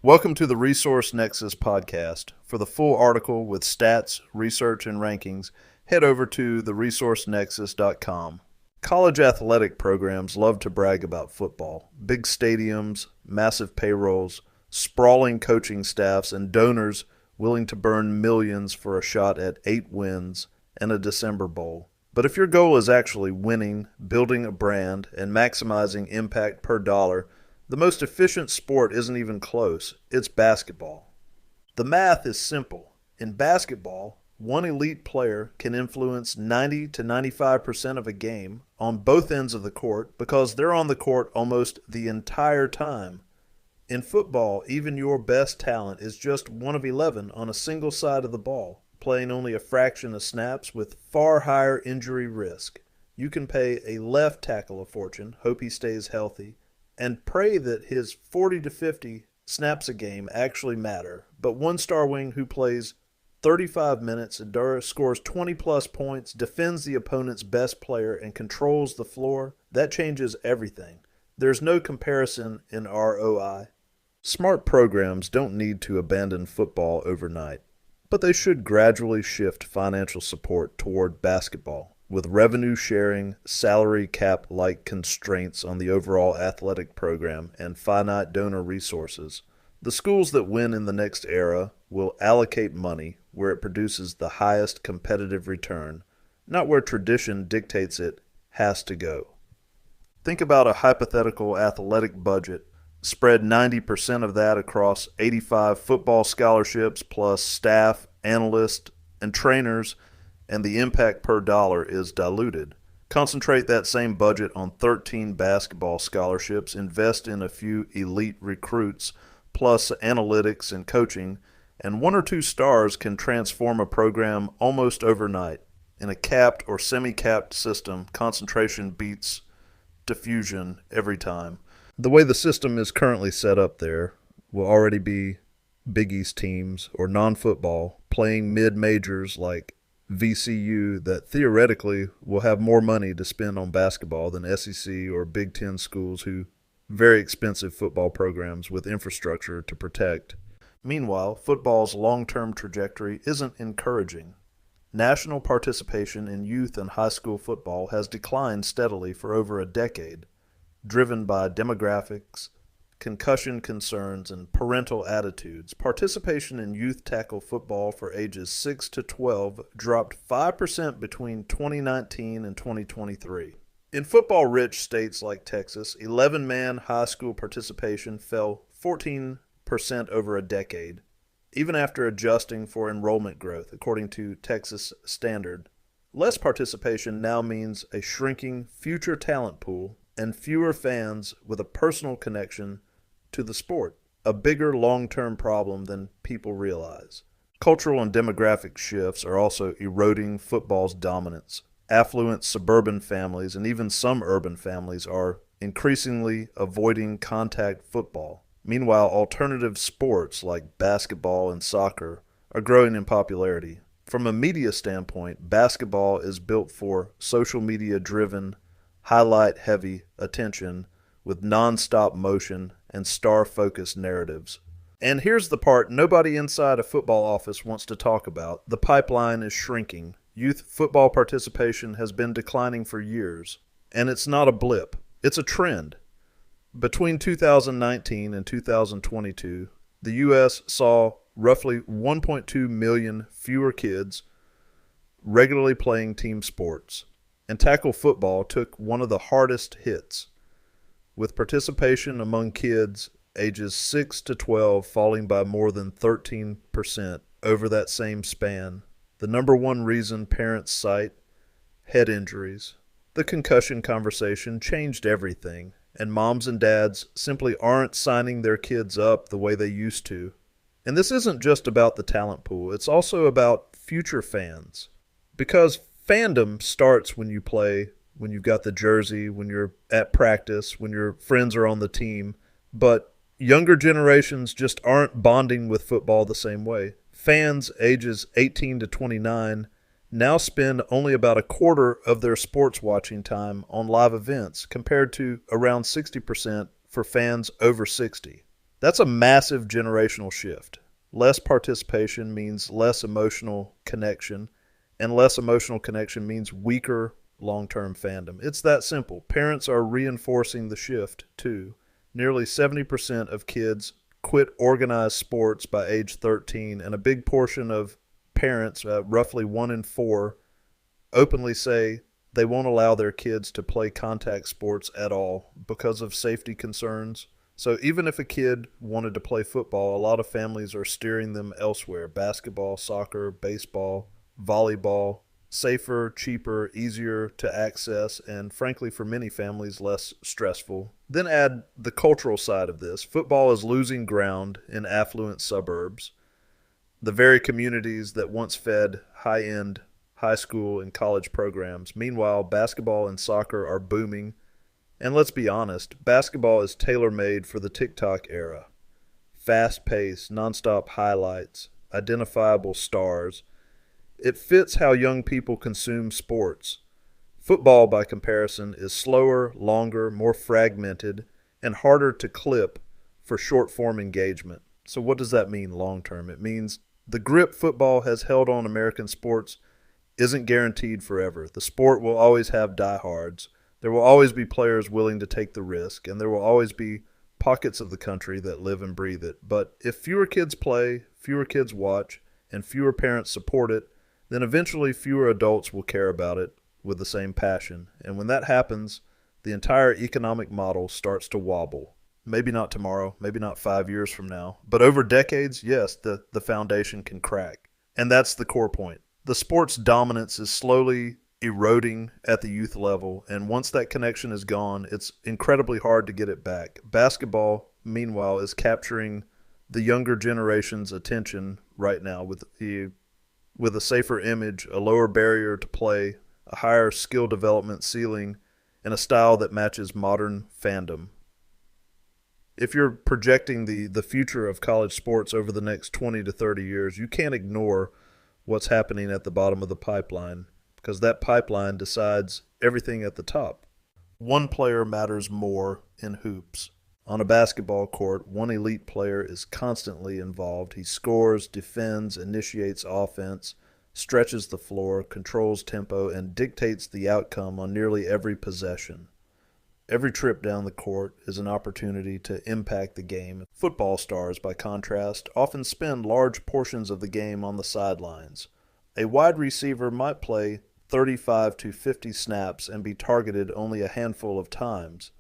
Welcome to the Resource Nexus podcast. For the full article with stats, research, and rankings, head over to theresourcenexus.com. College athletic programs love to brag about football. Big stadiums, massive payrolls, sprawling coaching staffs, and donors willing to burn millions for a shot at 8 wins and a December Bowl. But if your goal is actually winning, building a brand, and maximizing impact per dollar, the most efficient sport isn't even close. It's basketball. The math is simple. In basketball, one elite player can influence 90 to 95% of a game on both ends of the court because they're on the court almost the entire time. In football, even your best talent is just one of 11 on a single side of the ball, playing only a fraction of snaps with far higher injury risk. You can pay a left tackle a fortune, hope he stays healthy, and pray that his 40 to 50 snaps a game actually matter. But one star wing who plays 35 minutes a day, scores 20-plus points, defends the opponent's best player, and controls the floor, that changes everything. There's no comparison in ROI. Smart programs don't need to abandon football overnight, but they should gradually shift financial support toward basketball, with revenue-sharing, salary cap-like constraints on the overall athletic program and finite donor resources. The schools that win in the next era will allocate money where it produces the highest competitive return, not where tradition dictates it has to go. Think about a hypothetical athletic budget. Spread 90% of that across 85 football scholarships plus staff, analysts, and trainers, and the impact per dollar is diluted. Concentrate that same budget on 13 basketball scholarships, invest in a few elite recruits, plus analytics and coaching, and 1 or 2 stars can transform a program almost overnight. In a capped or semi-capped system, concentration beats diffusion every time. The way the system is currently set up there will already be Big East teams or non-football playing mid-majors like VCU that theoretically will have more money to spend on basketball than SEC or Big Ten schools who very expensive football programs with infrastructure to protect. Meanwhile, football's long-term trajectory isn't encouraging. National participation in youth and high school football has declined steadily for over a decade, driven by demographics, concussion concerns, and parental attitudes. Participation in youth tackle football for ages 6 to 12 dropped 5% between 2019 and 2023. In football-rich states like Texas, 11-man high school participation fell 14% over a decade, even after adjusting for enrollment growth, according to Texas Standard. Less participation now means a shrinking future talent pool and fewer fans with a personal connection to the sport, a bigger long-term problem than people realize. Cultural and demographic shifts are also eroding football's dominance. Affluent suburban families and even some urban families are increasingly avoiding contact football. Meanwhile, alternative sports like basketball and soccer are growing in popularity. From a media standpoint, basketball is built for social media-driven, highlight-heavy attention with non-stop motion and star-focused narratives. And here's the part nobody inside a football office wants to talk about. The pipeline is shrinking. Youth football participation has been declining for years. And it's not a blip. It's a trend. Between 2019 and 2022, the U.S. saw roughly 1.2 million fewer kids regularly playing team sports. And tackle football took one of the hardest hits, with participation among kids ages 6 to 12 falling by more than 13% over that same span. The number one reason parents cite head injuries. The concussion conversation changed everything, and moms and dads simply aren't signing their kids up the way they used to. And this isn't just about the talent pool, it's also about future fans. Because fandom starts when you play, when you've got the jersey, when you're at practice, when your friends are on the team. But younger generations just aren't bonding with football the same way. Fans ages 18 to 29 now spend only about a quarter of their sports watching time on live events, compared to around 60% for fans over 60. That's a massive generational shift. Less participation means less emotional connection, and less emotional connection means weaker long-term fandom. It's that simple. Parents are reinforcing the shift, too. Nearly 70% of kids quit organized sports by age 13, and a big portion of parents, roughly 1 in 4, openly say they won't allow their kids to play contact sports at all because of safety concerns. So even if a kid wanted to play football, a lot of families are steering them elsewhere: basketball, soccer, baseball, volleyball. Safer, cheaper, easier to access, and frankly, for many families, less stressful. Then add the cultural side of this. Football is losing ground in affluent suburbs, the very communities that once fed high-end high school and college programs. Meanwhile, basketball and soccer are booming. And let's be honest, basketball is tailor-made for the TikTok era. Fast-paced, nonstop highlights, identifiable stars. It fits how young people consume sports. Football, by comparison, is slower, longer, more fragmented, and harder to clip for short-form engagement. So what does that mean long-term? It means the grip football has held on American sports isn't guaranteed forever. The sport will always have diehards. There will always be players willing to take the risk, and there will always be pockets of the country that live and breathe it. But if fewer kids play, fewer kids watch, and fewer parents support it, then eventually fewer adults will care about it with the same passion. And when that happens, the entire economic model starts to wobble. Maybe not tomorrow, maybe not 5 years from now, but over decades, yes, the foundation can crack. And that's the core point. The sport's dominance is slowly eroding at the youth level, and once that connection is gone, it's incredibly hard to get it back. Basketball, meanwhile, is capturing the younger generation's attention right now with a safer image, a lower barrier to play, a higher skill development ceiling, and a style that matches modern fandom. If you're projecting the future of college sports over the next 20 to 30 years, you can't ignore what's happening at the bottom of the pipeline, because that pipeline decides everything at the top. One player matters more in hoops. On a basketball court, one elite player is constantly involved. He scores, defends, initiates offense, stretches the floor, controls tempo, and dictates the outcome on nearly every possession. Every trip down the court is an opportunity to impact the game. Football stars, by contrast, often spend large portions of the game on the sidelines. A wide receiver might play 35 to 50 snaps and be targeted only a handful of times.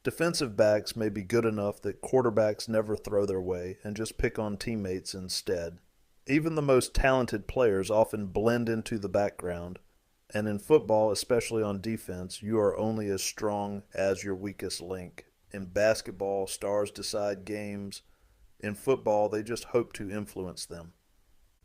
Defensive backs may be good enough that quarterbacks never throw their way and just pick on teammates instead. Even the most talented players often blend into the background, and in football, especially on defense, you are only as strong as your weakest link. In basketball, stars decide games. In football, they just hope to influence them.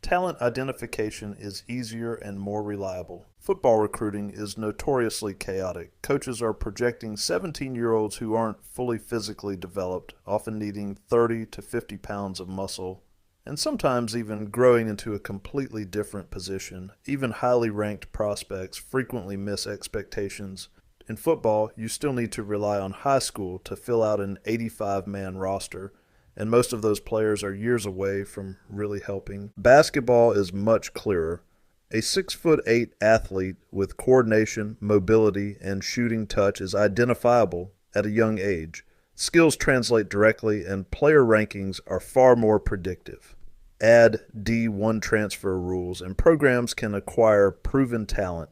Talent identification is easier and more reliable. Football recruiting is notoriously chaotic. Coaches are projecting 17-year-olds who aren't fully physically developed, often needing 30 to 50 pounds of muscle, and sometimes even growing into a completely different position. Even highly ranked prospects frequently miss expectations. In football, you still need to rely on high school to fill out an 85-man roster, and most of those players are years away from really helping. Basketball is much clearer. A 6'8" athlete with coordination, mobility, and shooting touch is identifiable at a young age. Skills translate directly, and player rankings are far more predictive. Add D1 transfer rules, and programs can acquire proven talent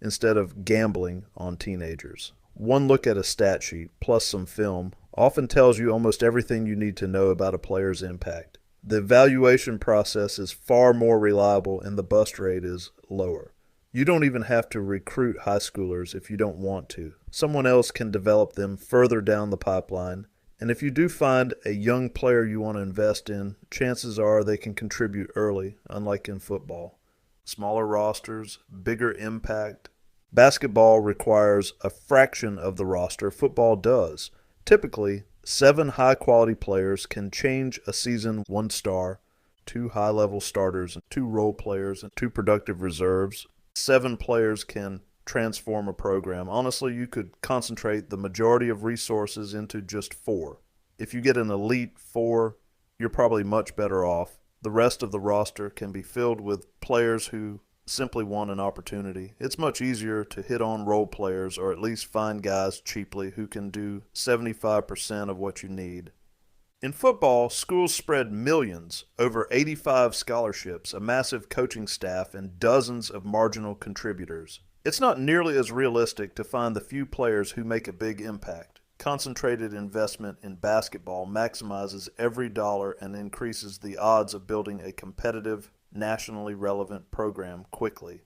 instead of gambling on teenagers. One look at a stat sheet, plus some film, often tells you almost everything you need to know about a player's impact. The evaluation process is far more reliable, and the bust rate is lower. You don't even have to recruit high schoolers if you don't want to. Someone else can develop them further down the pipeline, and if you do find a young player you want to invest in, chances are they can contribute early, unlike in football. Smaller rosters, bigger impact. Basketball requires a fraction of the roster. Football does. Typically, 7 high-quality players can change a season. 1 star, 2 high-level starters, 2 role players, and 2 productive reserves. 7 players can transform a program. Honestly, you could concentrate the majority of resources into just 4. If you get an elite 4, you're probably much better off. The rest of the roster can be filled with players who simply want an opportunity. It's much easier to hit on role players or at least find guys cheaply who can do 75% of what you need. In football, schools spread millions over 85 scholarships, a massive coaching staff, and dozens of marginal contributors. It's not nearly as realistic to find the few players who make a big impact. Concentrated investment in basketball maximizes every dollar and increases the odds of building a competitive, nationally relevant program quickly.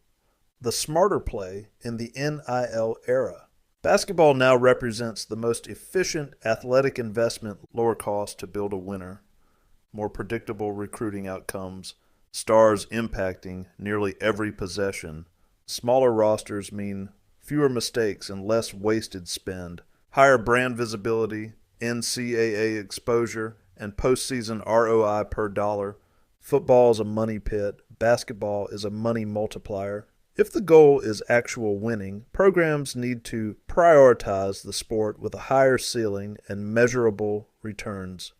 The smarter play in the NIL era. Basketball now represents the most efficient athletic investment, lower cost to build a winner, more predictable recruiting outcomes, stars impacting nearly every possession. Smaller rosters mean fewer mistakes and less wasted spend, higher brand visibility, NCAA exposure, and postseason ROI per dollar. Football is a money pit, basketball is a money multiplier. If the goal is actual winning, programs need to prioritize the sport with a higher ceiling and measurable returns.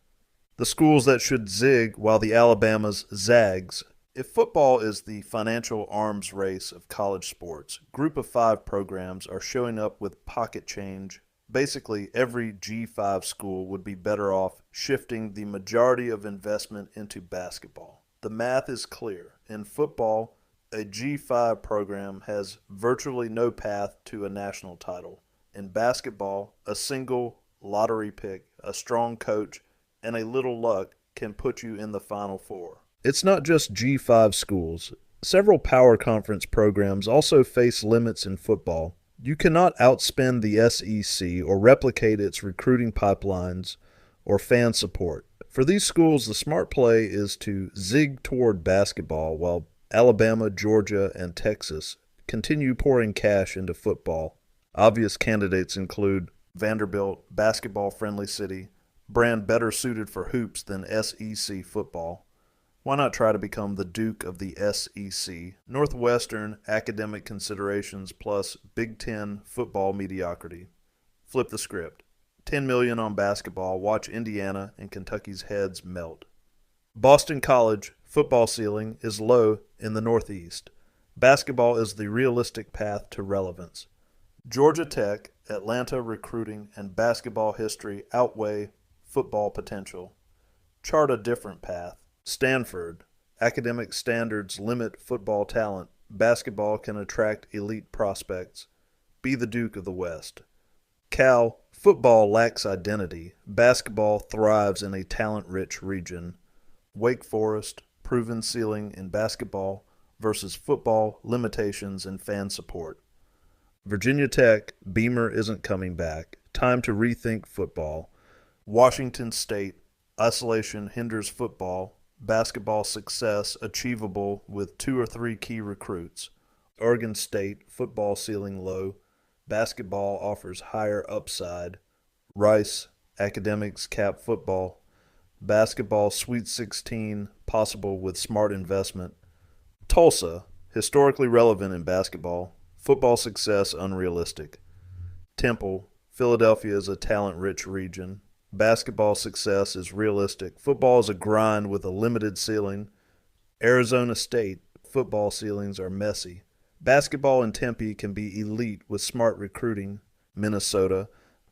The schools that should zig while the Alabamas zags. If football is the financial arms race of college sports, Group of 5 programs are showing up with pocket change. Basically, every G5 school would be better off shifting the majority of investment into basketball. The math is clear. In football, a G5 program has virtually no path to a national title. In basketball, a single lottery pick, a strong coach, and a little luck can put you in the Final Four. It's not just G5 schools. Several power conference programs also face limits in football. You cannot outspend the SEC or replicate its recruiting pipelines or fan support. For these schools, the smart play is to zig toward basketball while Alabama, Georgia, and Texas continue pouring cash into football. Obvious candidates include Vanderbilt, basketball-friendly city, brand better suited for hoops than SEC football. Why not try to become the Duke of the SEC? Northwestern academic considerations plus Big Ten football mediocrity. Flip the script. $10 million on basketball, watch Indiana and Kentucky's heads melt. Boston College football ceiling is low in the Northeast. Basketball is the realistic path to relevance. Georgia Tech, Atlanta recruiting, and basketball history outweigh football potential. Chart a different path. Stanford, academic standards limit football talent. Basketball can attract elite prospects. Be the Duke of the West. Cal, football lacks identity. Basketball thrives in a talent-rich region. Wake Forest, proven ceiling in basketball versus football, limitations, and fan support. Virginia Tech, Beamer isn't coming back. Time to rethink football. Washington State, isolation hinders football. Basketball success achievable with 2 or 3 key recruits. Oregon State, football ceiling low. Basketball offers higher upside. Rice, academics cap football. Basketball Sweet 16 possible with smart investment. Tulsa, historically relevant in basketball. Football success unrealistic. Temple, Philadelphia is a talent-rich region. Basketball success is realistic. Football is a grind with a limited ceiling. Arizona State, football ceilings are messy. Basketball in Tempe can be elite with smart recruiting. Minnesota,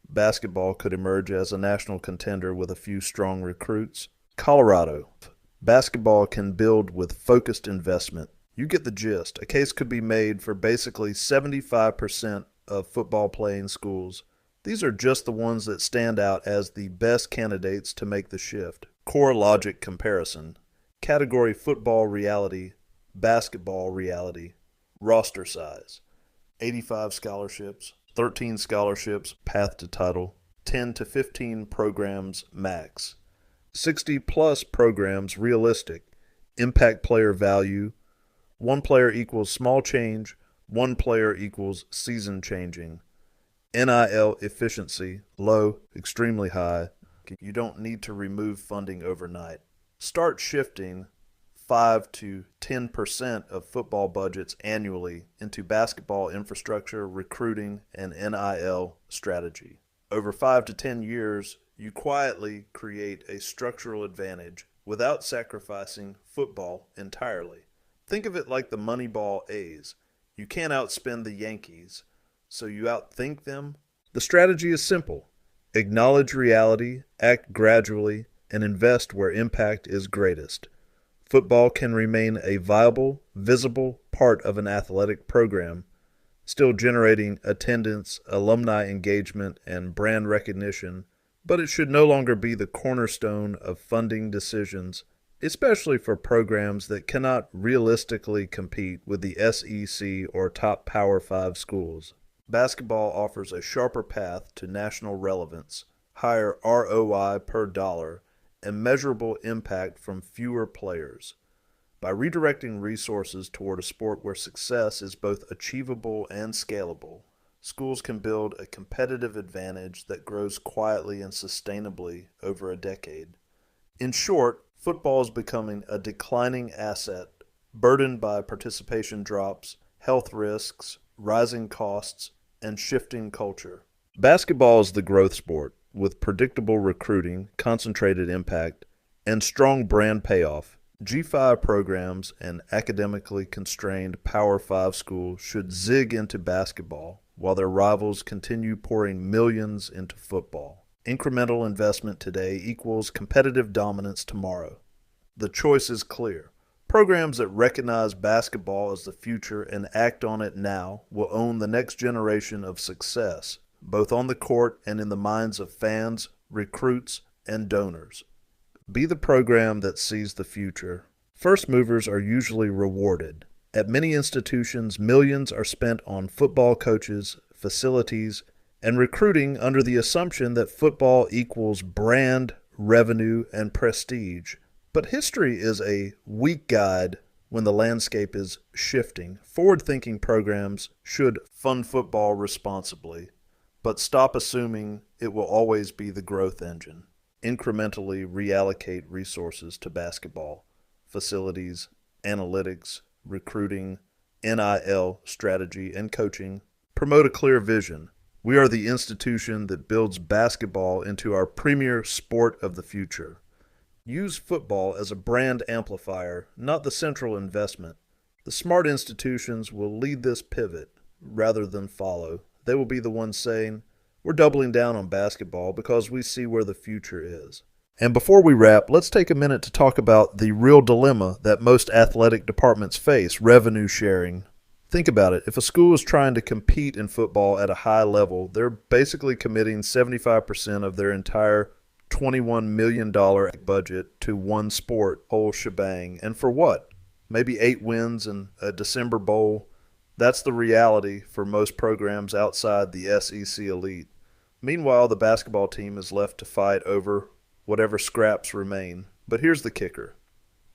basketball could emerge as a national contender with a few strong recruits. Colorado, basketball can build with focused investment. You get the gist. A case could be made for basically 75% of football playing schools. These are just the ones that stand out as the best candidates to make the shift. Core logic comparison. Category football reality, basketball reality. Roster size. 85 scholarships, 13 scholarships, path to title, 10 to 15 programs max. 60-plus programs realistic, impact player value, 1 player equals small change, 1 player equals season changing. NIL efficiency, low, extremely high. You don't need to remove funding overnight. Start shifting 5 to 10% of football budgets annually into basketball infrastructure, recruiting, and NIL strategy. Over 5 to 10 years, You quietly create a structural advantage without sacrificing football entirely. Think of it like the Moneyball A's. You can't outspend the Yankees, so you outthink them. The strategy is simple. Acknowledge reality, act gradually, and invest where impact is greatest. Football can remain a viable, visible part of an athletic program, still generating attendance, alumni engagement, and brand recognition, but it should no longer be the cornerstone of funding decisions, especially for programs that cannot realistically compete with the SEC or top Power 5 schools. Basketball offers a sharper path to national relevance, higher ROI per dollar, and measurable impact from fewer players. By redirecting resources toward a sport where success is both achievable and scalable, schools can build a competitive advantage that grows quietly and sustainably over a decade. In short, football is becoming a declining asset, burdened by participation drops, health risks, rising costs, and shifting culture. Basketball is the growth sport, with predictable recruiting, concentrated impact, and strong brand payoff. G5 programs and academically constrained Power 5 schools should zig into basketball, while their rivals continue pouring millions into football. Incremental investment today equals competitive dominance tomorrow. The choice is clear. Programs that recognize basketball as the future and act on it now will own the next generation of success, both on the court and in the minds of fans, recruits, and donors. Be the program that sees the future. First movers are usually rewarded. At many institutions, millions are spent on football coaches, facilities, and recruiting under the assumption that football equals brand, revenue, and prestige. But history is a weak guide when the landscape is shifting. Forward-thinking programs should fund football responsibly, but stop assuming it will always be the growth engine. Incrementally reallocate resources to basketball, facilities, analytics, recruiting, NIL strategy, and coaching. Promote a clear vision. We are the institution that builds basketball into our premier sport of the future. Use football as a brand amplifier, not the central investment. The smart institutions will lead this pivot rather than follow. They will be the ones saying, we're doubling down on basketball because we see where the future is. And before we wrap, let's take a minute to talk about the real dilemma that most athletic departments face, revenue sharing. Think about it. If a school is trying to compete in football at a high level, they're basically committing 75% of their entire $21 million budget to one sport, whole shebang. And for what? Maybe 8 wins and a December bowl. That's the reality for most programs outside the SEC elite. Meanwhile, the basketball team is left to fight over whatever scraps remain. But here's the kicker.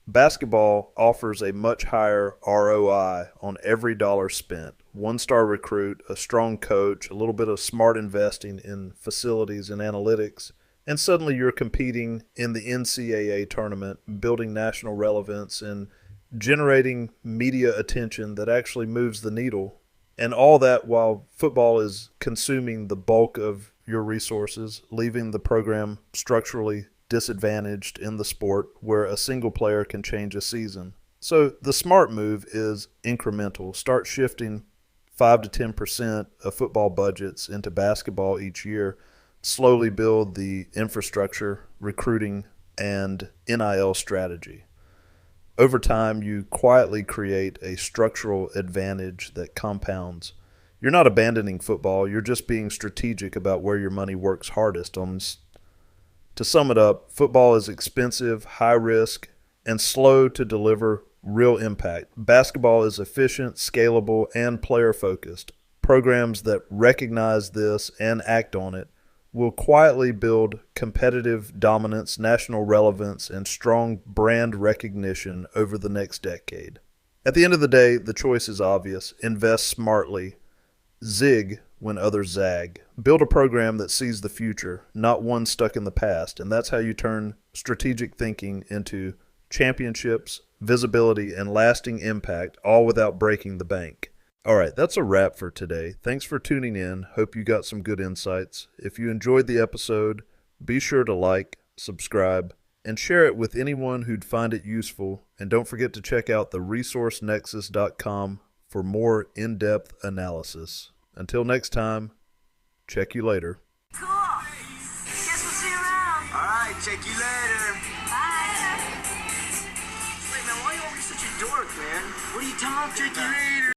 Basketball offers a much higher ROI on every dollar spent. 1-star recruit, a strong coach, a little bit of smart investing in facilities and analytics, and suddenly you're competing in the NCAA tournament, building national relevance and generating media attention that actually moves the needle. And all that while football is consuming the bulk of your resources, leaving the program structurally disadvantaged in the sport where a single player can change a season. So the smart move is incremental. Start shifting 5 to 10% of football budgets into basketball each year. Slowly build the infrastructure, recruiting, and NIL strategy. Over time, you quietly create a structural advantage that compounds. You're not abandoning football. You're just being strategic about where your money works hardest. To sum it up, football is expensive, high risk, and slow to deliver real impact. Basketball is efficient, scalable, and player-focused. Programs that recognize this and act on it will quietly build competitive dominance, national relevance, and strong brand recognition over the next decade. At the end of the day, the choice is obvious. Invest smartly. Zig when others zag. Build a program that sees the future, not one stuck in the past, and that's how you turn strategic thinking into championships, visibility, and lasting impact, all without breaking the bank. All right, that's a wrap for today. Thanks for tuning in. Hope you got some good insights. If you enjoyed the episode, Be sure to like, subscribe, and share it with anyone who'd find it useful. And don't forget to check out the resourcenexus.com for more in-depth analysis. Until next time, check you later. Cool. Guess we'll see you around. All right, check you later. Bye. Wait, man, why are you always such a dork, man? What are you talking about? Check you later.